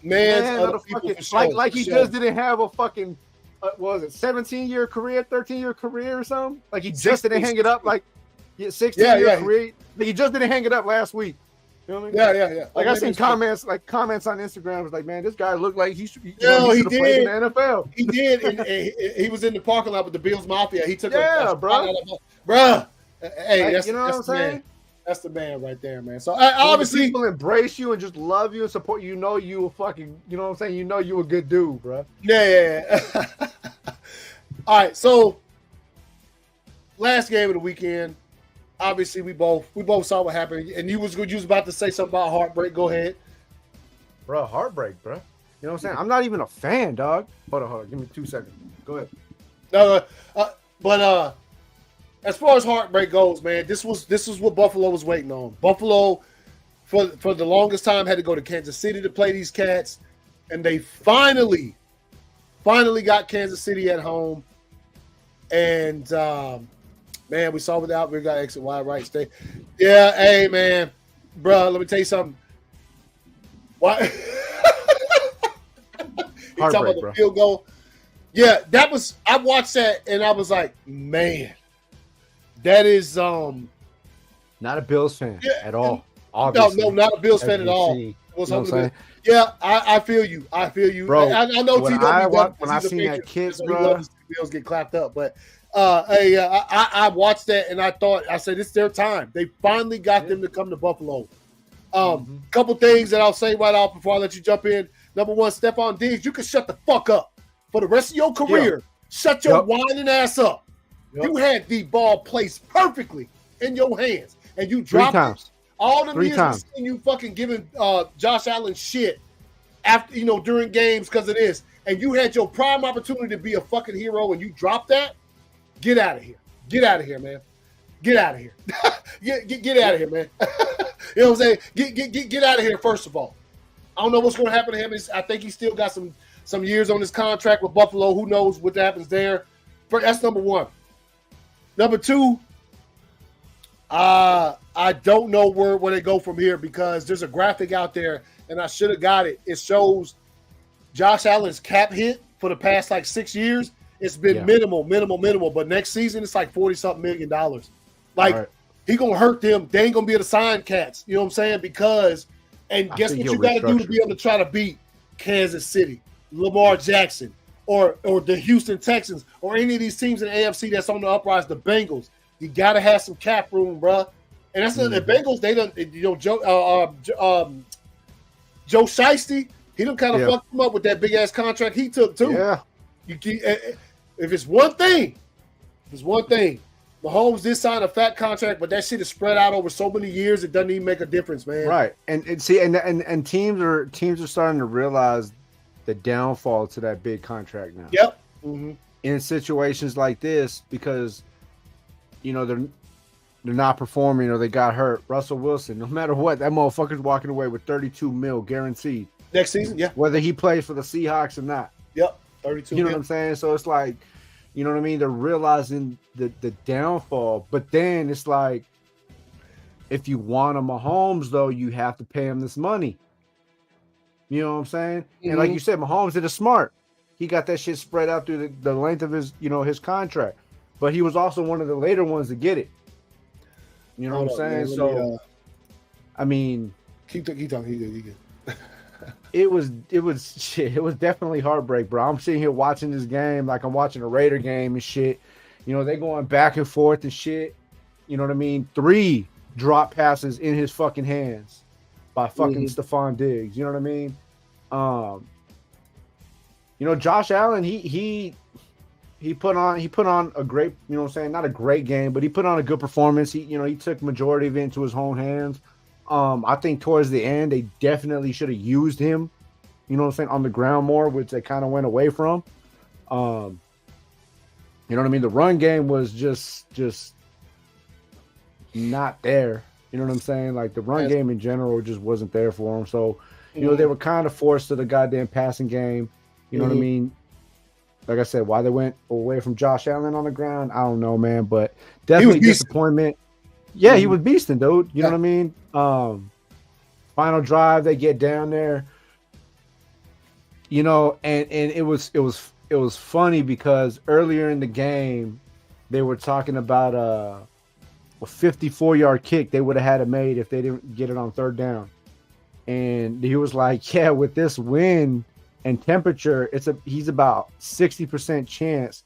Mans are the people. Fucking, like he just didn't have a fucking, what was it, 17-year career, 13-year career or something? Like he just didn't hang it up. Like, 16-year career. Like, he just didn't hang it up last week. You know what I mean? Yeah. Like I seen comments on Instagram was like, man, this guy looked like he should have played in the NFL. He did. And he was in the parking lot with the Bills Mafia. He took bro. Hey, like, you know what I'm saying? That's the man right there, man. So obviously people embrace you and just love you and support you. Know you a fucking, you know what I'm saying? You know you a good dude, bro. Yeah. All right, so last game of the weekend. Obviously, we both saw what happened, and you was about to say something about heartbreak. Go ahead, bro. Heartbreak, bro. You know what I'm saying? I'm not even a fan, dog. Hold on. Give me 2 seconds. Go ahead. No, but as far as heartbreak goes, man, this was what Buffalo was waiting on. Buffalo, for the longest time, had to go to Kansas City to play these cats, and they finally got Kansas City at home, and. Man, we saw without we got exit wide right stay. Yeah, hey man, bro, let me tell you something. Why? Talking about the field goal. Yeah, that was. I watched that and I was like, man, that is not a Bills fan at all. Obviously. No, not a Bills fan at all. Yeah, I feel you. Bro, I know when I seen that kids, bro, Bills get clapped up, but. I watched that and I said it's their time. They finally got them to come to Buffalo. Couple things that I'll say right off before I let you jump in. Number one, Stephon Diggs, you can shut the fuck up for the rest of your career. Shut your whining ass up. You had the ball placed perfectly in your hands and you dropped it. All the years I've seen you fucking giving Josh Allen shit after during games because of this, and you had your prime opportunity to be a fucking hero and you dropped that. Get out of here. Get out of here, man. Get out of here. get out of here, man. You know what I'm saying? Get out of here, first of all. I don't know what's going to happen to him. I think he's still got some years on his contract with Buffalo. Who knows what happens there? That's number one. Number two, I don't know where they go from here because there's a graphic out there, and I should have got it. It shows Josh Allen's cap hit for the past, 6 years. It's been minimal. But next season, it's like $40-something million. He going to hurt them. They ain't going to be able to sign cats. You know what I'm saying? Because, and guess what you got to do to be able to try to beat Kansas City, Lamar Jackson, or the Houston Texans, or any of these teams in the AFC that's on the uprise, the Bengals. You got to have some cap room, bro. And that's the Bengals. They done, Joe Shiesty, he done kind of fucked him up with that big ass contract he took too. Yeah. If it's one thing, Mahomes did sign a fat contract, but that shit is spread out over so many years it doesn't even make a difference, man. Right, and teams are starting to realize the downfall to that big contract now. Yep. In situations like this, because they're not performing or they got hurt. Russell Wilson, no matter what, that motherfucker's walking away with $32 million guaranteed next season. Yeah, whether he plays for the Seahawks or not. Yep. 32 you know what I'm saying? So it's like, you know what I mean? They're realizing the downfall. But then it's like, if you want a Mahomes, though, you have to pay him this money. You know what I'm saying? And like you said, Mahomes did it smart. He got that shit spread out through the length of his contract. But he was also one of the later ones to get it. You know what I'm saying? So, I mean, keep talking. He good. It was definitely heartbreak, bro. I'm sitting here watching this game like I'm watching a Raider game and shit. They going back and forth and shit. You know what I mean? 3 drop passes in his fucking hands by fucking Stephon Diggs. You know what I mean? Josh Allen, he put on a great, not a great game, but he put on a good performance. He took majority of it into his own hands. I think towards the end they definitely should have used him, on the ground more, which they kind of went away from. You know what I mean? The run game was just not there. You know what I'm saying? Like the run game in general just wasn't there for them. So, they were kind of forced to the goddamn passing game. You know what I mean? Like I said, why they went away from Josh Allen on the ground, I don't know, man. But definitely disappointment. Yeah, he was beasting, dude. You know what I mean? Final drive, they get down there. And it was funny because earlier in the game, they were talking about a 54-yard kick they would have had it made if they didn't get it on third down. And he was like, yeah, with this wind and temperature, he's about 60% chance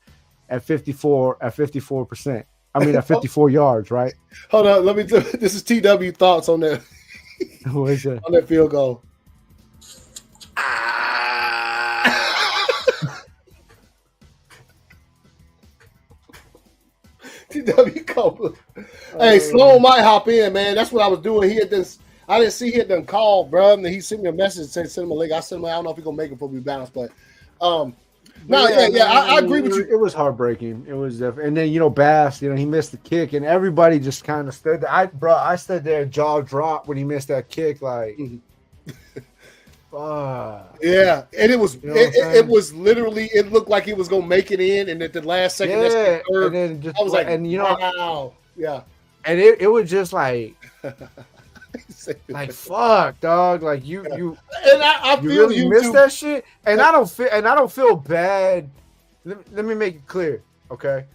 at 54%. I mean, at 54 yards, right? Hold on, this is TW thoughts on that. What is that? On that field goal. TW Copeland. Hey, Sloan might hop in, man. That's what I was doing. I didn't see he had done called, bro. And he sent me a message and said, send him a link. I sent him, I don't know if he's going to make it before we balance, but I agree with you. It was heartbreaking. It was definitely. And then, Bass, he missed the kick, and everybody just kind of stood there. I stood there, jaw dropped when he missed that kick, like, yeah, and it was it was literally, it looked like he was gonna make it in, and at the last second, and then just, I was like, wow, yeah, and it was just like fuck, dog, like you and I feel really you missed that shit, and I don't feel bad. Let me make it clear, okay?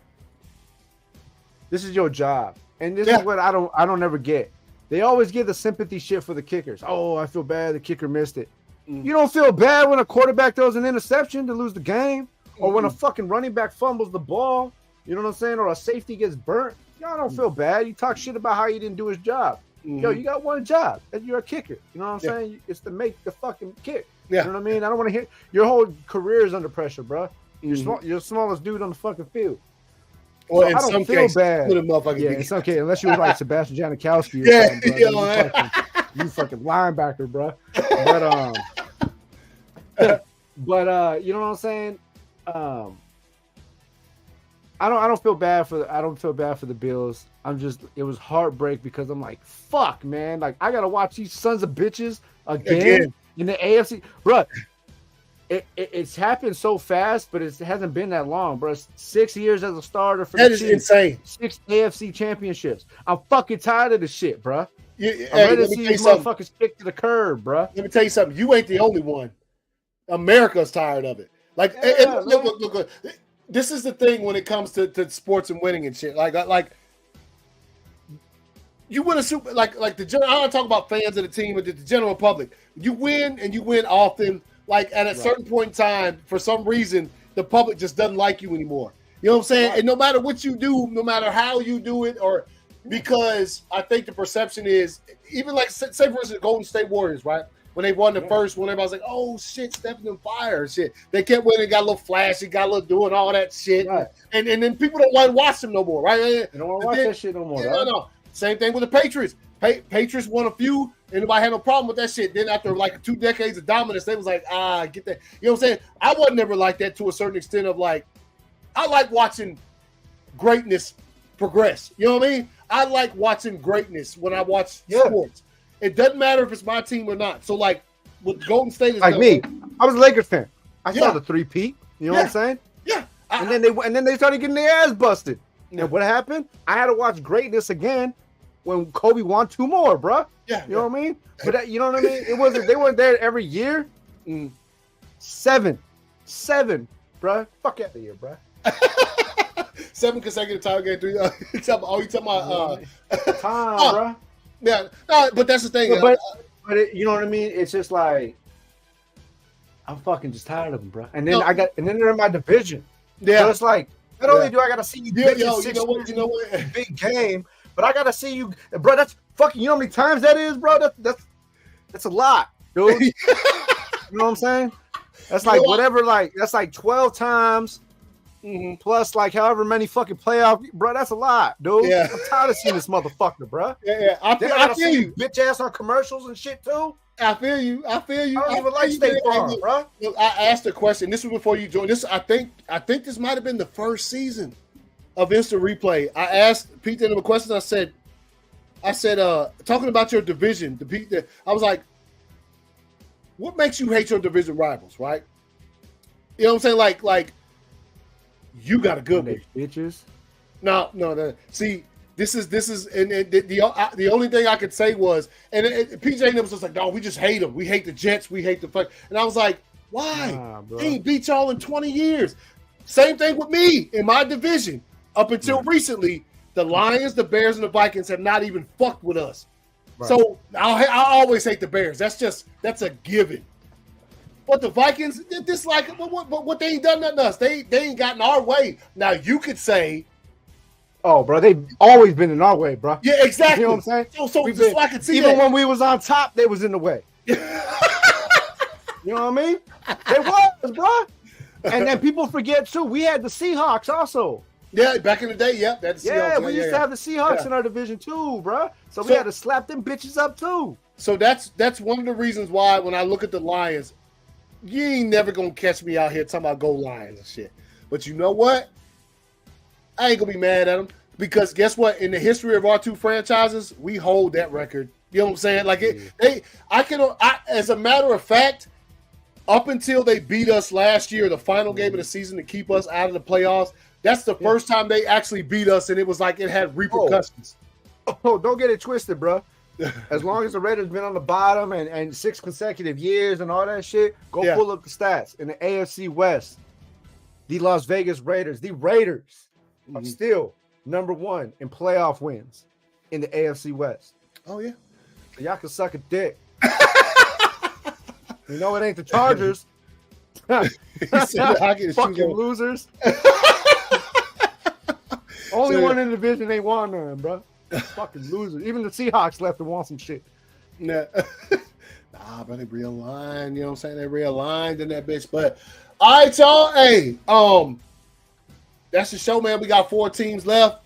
This is your job, and this is what I don't ever get. They always give the sympathy shit for the kickers. Oh, I feel bad the kicker missed it. You don't feel bad when a quarterback throws an interception to lose the game, or when a fucking running back fumbles the ball, you know what I'm saying, or a safety gets burnt. Y'all don't feel bad. You talk shit about how he didn't do his job. Yo, you got one job, and you're a kicker. You know what I'm saying? It's to make the fucking kick. You know what I mean? I don't want to hear your whole career is under pressure, bro. You're the smallest dude on the fucking field. Well, so I don't feel bad. It's okay, unless you were like Sebastian Janikowski or something, bro. You fucking linebacker, bro. But you know what I'm saying? I don't feel bad for the Bills. It was heartbreak because I'm like, fuck, man. Like, I gotta watch these sons of bitches again. In the AFC, bro. It's happened so fast, but it hasn't been that long, bro. 6 years as a starter for the Chiefs. That is insane. 6 AFC championships. I'm fucking tired of the shit, bro. I'm ready to see these motherfuckers kick to the curb, bro. Let me tell you something. You ain't the only one. America's tired of it. Like, look. This is the thing when it comes to sports and winning and shit. Like you win a super, like the general. I don't talk about fans of the team, but the general public. You win and you win often. Like at a certain point in time, for some reason, the public just doesn't like you anymore. You know what I'm saying? Right. And no matter what you do, no matter how you do it, or because I think the perception is, even like say for instance, Golden State Warriors, right? When they won the first one, everybody was like, "Oh shit, Stephen and fire shit." They kept winning, got a little flashy, got a little doing all that shit, right. and then people don't want to watch them no more, right? They don't want to watch that shit no more. No. Same thing with the Patriots. Patriots won a few, and nobody had no problem with that shit. Then after like 2 decades of dominance, they was like, get that. You know what I'm saying? I wasn't never like that to a certain extent of like, I like watching greatness progress. You know what I mean? I like watching greatness when I watch sports. It doesn't matter if it's my team or not. So like with Golden State, like me, I was a Lakers fan. I saw the 3-peat. You know what I'm saying? Yeah. And then they started getting their ass busted. And what happened? I had to watch greatness again when Kobe won 2 more, bro. Yeah. You know what I mean? But you know what I mean? It wasn't. They weren't there every year. 7, bro. Fuck out of here, bro. 7 consecutive title game. 3. You talking about time, bro? Yeah. No, but that's the thing. But you know what I mean? It's just like I'm fucking just tired of them, bro. And then and then they're in my division. Yeah. So it's like not only do I gotta see you, you know what? Big game. But I gotta see you, bro. That's fucking. You know how many times that is, bro? That's a lot, dude. You know what I'm saying? That's like whatever. Like that's like 12 times. Plus, like however many fucking playoff, bro. That's a lot, dude. Yeah. I'm tired of seeing this motherfucker, bro. Yeah. I feel you. Bitch ass on commercials and shit too. I feel you. I don't even like State Farm, bro. Look, I asked a question. This was before you joined. This I think this might have been the first season of Instant Replay. I asked Pete a question. I said, talking about your division. I was like, what makes you hate your division rivals, right? You know what I'm saying? Like. You got a good one, bitches. No. See, this is, and the only thing I could say was, and PJ was just like, no, we just hate them. We hate the Jets. We hate the fuck. And I was like, why? They ain't beat y'all in 20 years. Same thing with me in my division. Up until recently, the Lions, the Bears, and the Vikings have not even fucked with us. Right. So I always hate the Bears. That's a given. But the Vikings, what they ain't done nothing to us. They ain't gotten our way. Now you could say, oh, bro, they've always been in our way, bro. Yeah, exactly. You know what I'm saying? So I can see even when we was on top, they was in the way. You know what I mean? They was, bro. And then people forget too. We had the Seahawks also. Yeah, back in the day, yeah. We used to have the Seahawks in our division too, bro. So we had to slap them bitches up too. So that's one of the reasons why when I look at the Lions, you ain't never gonna catch me out here talking about go Lions and shit. But you know what? I ain't gonna be mad at them because guess what? In the history of our two franchises, we hold that record. You know what I'm saying? Like as a matter of fact, up until they beat us last year, the final game of the season to keep us out of the playoffs, that's the first time they actually beat us, and it was like it had repercussions. Oh, don't get it twisted, bro. As long as the Raiders been on the bottom and 6 consecutive years and all that shit, go pull up the stats. In the AFC West, the Las Vegas Raiders, are still number 1 in playoff wins in the AFC West. Oh, yeah. So y'all can suck a dick. You know it ain't the Chargers. Fucking losers. Only one in the division ain't won none, bro. Fucking losers. Even the Seahawks left to want some shit. Nah, but they realigned. You know what I'm saying? They realigned in that bitch. But all right, y'all. Hey, that's the show, man. We got 4 teams left.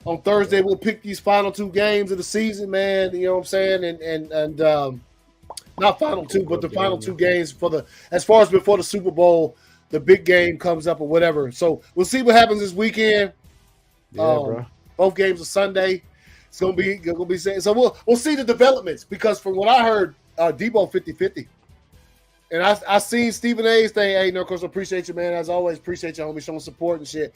On Thursday, we'll pick these final 2 games of the season, man. You know what I'm saying? And not final 2, but the final 2 games as far as before the Super Bowl, the big game comes up or whatever. So we'll see what happens this weekend. Yeah, bro. Both games are Sunday. It's gonna be so we'll see the developments because from what I heard, Debo 50-50. And I seen Stephen A's thing. Hey, no, of course, I appreciate you, man. As always, appreciate you, homie, showing support and shit.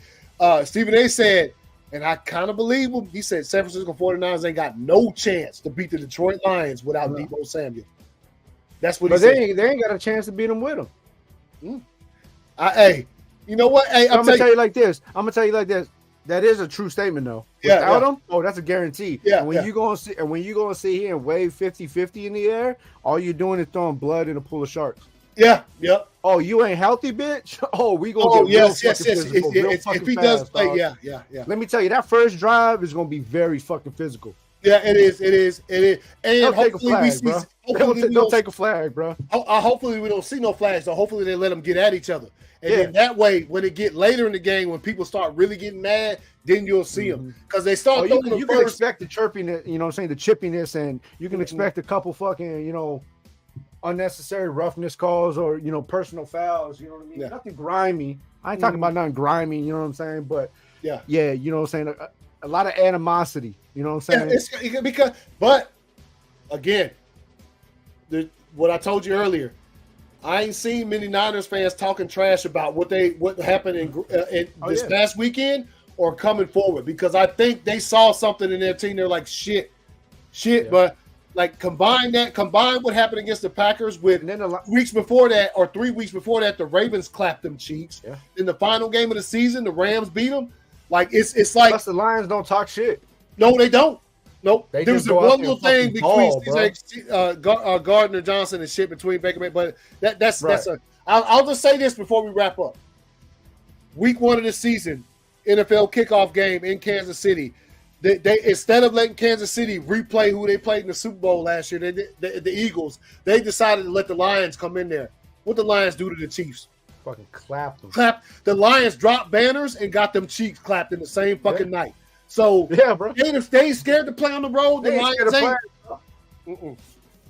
Stephen A said, and I kind of believe him. He said San Francisco 49ers ain't got no chance to beat the Detroit Lions without Debo Samuel. That's what he said. They ain't got a chance to beat them with him. Hey, you know what? Hey, I'm gonna tell you like this. That is a true statement, though. Without them, that's a guarantee. Yeah. And when you go and sit here and wave 50-50 in the air, all you're doing is throwing blood in a pool of sharks. Yeah. Yep. Oh, you ain't healthy, bitch. Oh, we gonna get real fucking physical. If he does play, yeah. Let me tell you, that first drive is gonna be very fucking physical. Yeah, it is. And don't take a flag, bro. Don't take a flag, bro. Hopefully we don't see no flags. So hopefully they let them get at each other. And then that way, when it get later in the game, when people start really getting mad, then you'll see them because they start. You can expect the chirpiness, you know what I'm saying, the chippiness, and you can expect a couple fucking, unnecessary roughness calls or personal fouls. You know what I mean? Yeah. Nothing grimy. I ain't talking about nothing grimy. You know what I'm saying? But yeah, you know what I'm saying. A lot of animosity. You know what I'm saying? But again, what I told you earlier. I ain't seen many Niners fans talking trash about what happened in this past weekend or coming forward because I think they saw something in their team. They're like, shit. Yeah. But like combine what happened against the Packers with and then 3 weeks before that, the Ravens clapped them cheeks. Yeah. In the final game of the season, the Rams beat them. Like it's like plus the Lions don't talk shit. No, they don't. Nope. There was one little thing between Gardner Johnson and shit between Baker Mayfield, but that's I'll just say this before we wrap up. Week 1 of the season, NFL kickoff game in Kansas City. They instead of letting Kansas City replay who they played in the Super Bowl last year, the Eagles, they decided to let the Lions come in there. What the Lions do to the Chiefs? Fucking clap them. The Lions dropped banners and got them cheeks clapped in the same fucking night. So bro. They ain't scared to play on the road. The Lions ain't.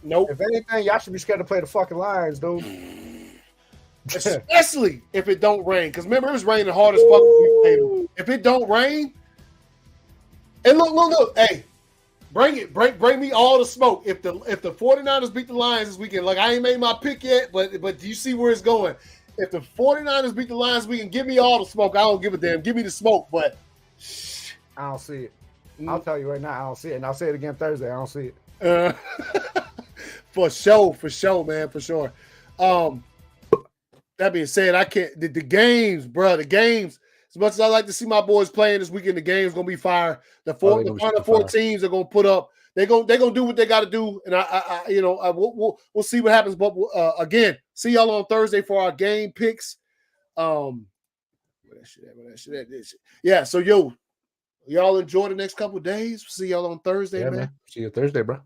Nope. If anything, y'all should be scared to play the fucking Lions, dude. Especially if it don't rain. Because remember, it was raining hard as fuck when we played them. If it don't rain, and look, hey, bring me all the smoke. If the 49ers beat the Lions this weekend, like I ain't made my pick yet, but do you see where it's going? If the 49ers beat the Lions, we can give me all the smoke. I don't give a damn. Give me the smoke, but I don't see it. I'll tell you right now, I don't see it. And I'll say it again Thursday. I don't see it. For sure, man, for sure. That being said, I can't. The games, bro, the games. As much as I like to see my boys playing this weekend, the game's gonna be fire. The final four teams are gonna put up. They're gonna do what they got to do, and we'll see what happens. But again, see y'all on Thursday for our game picks. Where that shit at? Yeah. So y'all enjoy the next couple of days. See y'all on Thursday, man. See you Thursday, bro.